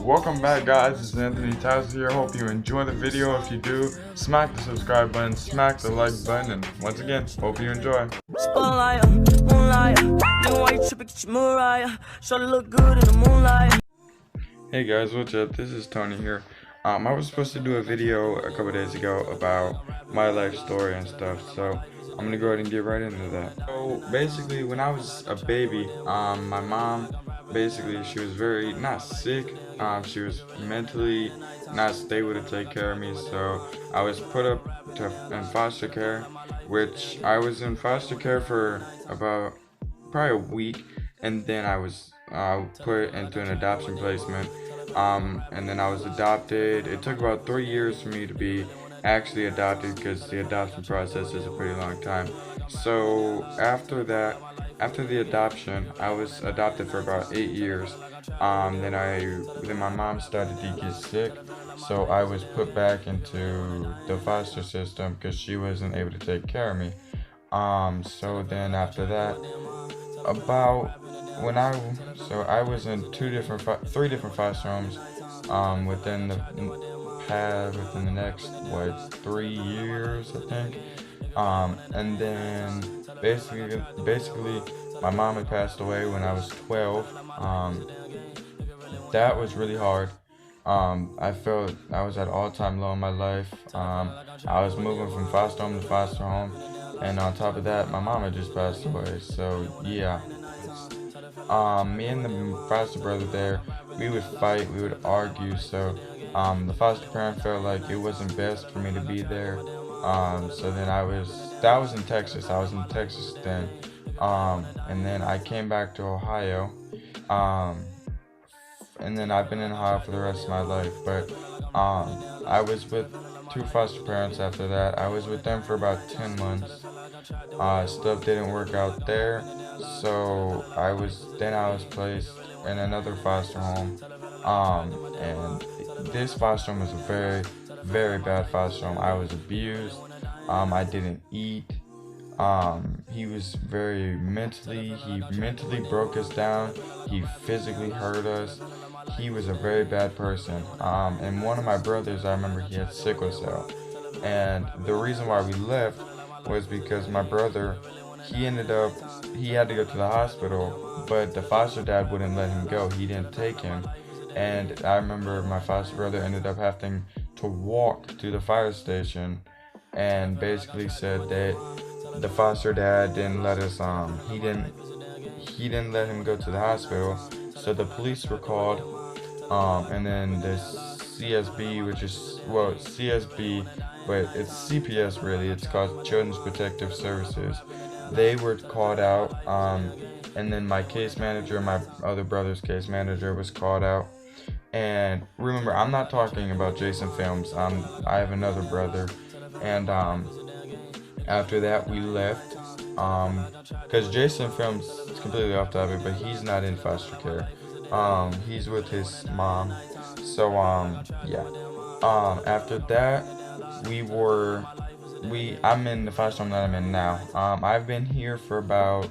Welcome back, guys. It's Anthony Taz here. Hope you enjoy the video. If you do, smack the subscribe button, smack the like button, and once again, hope you enjoy. Spotlight, moonlight, then why you tripping, get your Mariah, show to look good in the moonlight. Hey guys, what's up? This is Tony here. I was supposed to do a video a couple days ago about my life story and stuff, so I'm gonna go ahead and get right into that. So basically, when I was a baby, my mom, basically, she was very not sick. She was mentally not stable to take care of me, so I was put up in foster care, which I was in foster care for about probably a week, and then I was put into an adoption placement. And then I was adopted. It took about 3 years for me to be actually adopted because the adoption process is a pretty long time. So after the adoption, I was adopted for about 8 years. Then my mom started to get sick, so I was put back into the foster system because she wasn't able to take care of me. So then after that, I was in three different foster homes within the next 3 years, I think. And then basically my mom had passed away when I was 12. That was really hard. I felt I was at all-time low in my life. I was moving from foster home to foster home, and on top of that, my mom had just passed away. So yeah. Me and the foster brother there, we would fight, we would argue, so the foster parent felt like it wasn't best for me to be there. So then that was in Texas. I was in Texas then. And then I came back to Ohio. And then I've been in Ohio for the rest of my life, but I was with 2 foster parents after that. I was with them for about 10 months. Stuff didn't work out there, so I was placed in another foster home. And this foster home was a very, very bad foster home. I was abused. I didn't eat. He was he mentally broke us down. He physically hurt us. He was a very bad person. And one of my brothers, I remember he had sickle cell. And the reason why we left was because my brother, he had to go to the hospital, but the foster dad wouldn't let him go. He didn't take him. And I remember my foster brother ended up having to walk to the fire station and basically said that the foster dad didn't let us, he didn't let him go to the hospital. So the police were called, and then the CSB, which is, CSB, but it's CPS really, it's called Children's Protective Services. They were called out, and then my case manager, my other brother's case manager was called out. And remember, I'm not talking about Jason Films, I have another brother. And after that we left, because Jason Films is completely off topic, but he's not in foster care. He's with his mom. So yeah. After that, I'm in the foster home that I'm in now. I've been here for about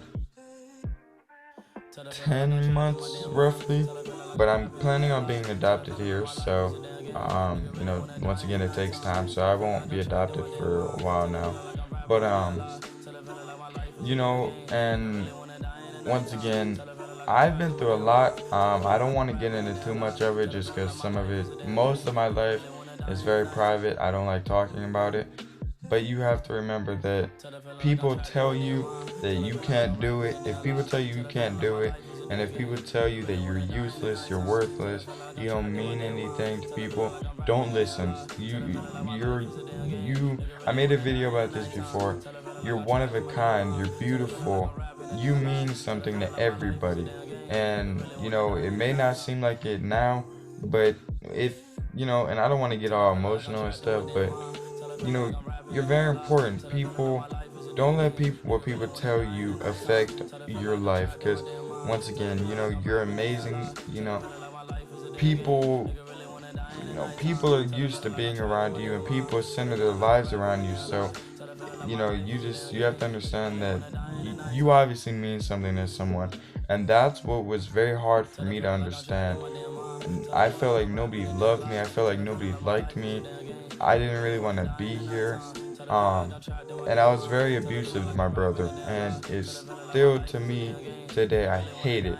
10 months roughly, but I'm planning on being adopted here, so once again, it takes time, so I won't be adopted for a while now. But and once again, I've been through a lot. I don't want to get into too much of it just because most of my life is very private. I don't like talking about it. But you have to remember that people tell you that you can't do it. If people tell you you can't do it, and if people tell you that you're useless, you're worthless, you don't mean anything to people, don't listen. I made a video about this before. You're one of a kind, you're beautiful, you mean something to everybody. And, it may not seem like it now, but and I don't want to get all emotional and stuff, but, you're very important. Don't let what people tell you affect your life, because once again, you're amazing. People are used to being around you, and people center their lives around you. So, you have to understand that you obviously mean something to someone, and that's what was very hard for me to understand. I felt like nobody loved me. I felt like nobody liked me. I didn't really want to be here. Um, and I was very abusive to my brother, and it's still to me today. I hate it.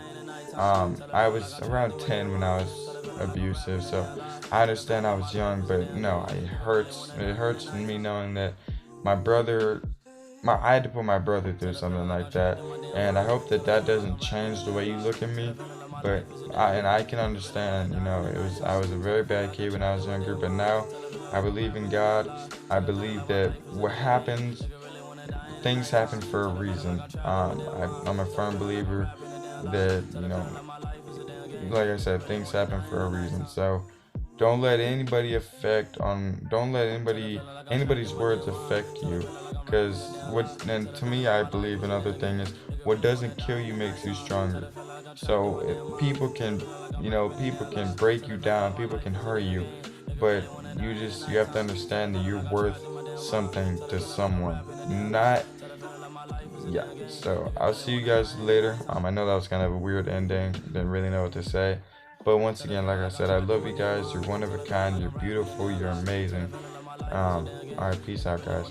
I was around 10 when I was abusive, so I understand I was young, but no, it hurts. It hurts me knowing that my brother, I had to put my brother through something like that, and I hope that that doesn't change the way you look at me. But I can understand, I was a very bad kid when I was younger, but now I believe in God. I believe that what happens, things happen for a reason. I'm a firm believer that, like I said, things happen for a reason. So don't let don't let anybody's words affect you. Because and to me, I believe another thing is what doesn't kill you makes you stronger. So people can break you down, people can hurt you, but you have to understand that you're worth something to someone. Not Yeah. So I'll see you guys later. I know that was kind of a weird ending. Didn't really know what to say. But once again, like I said, I love you guys. You're one of a kind. You're beautiful. You're amazing. All right. Peace out, guys.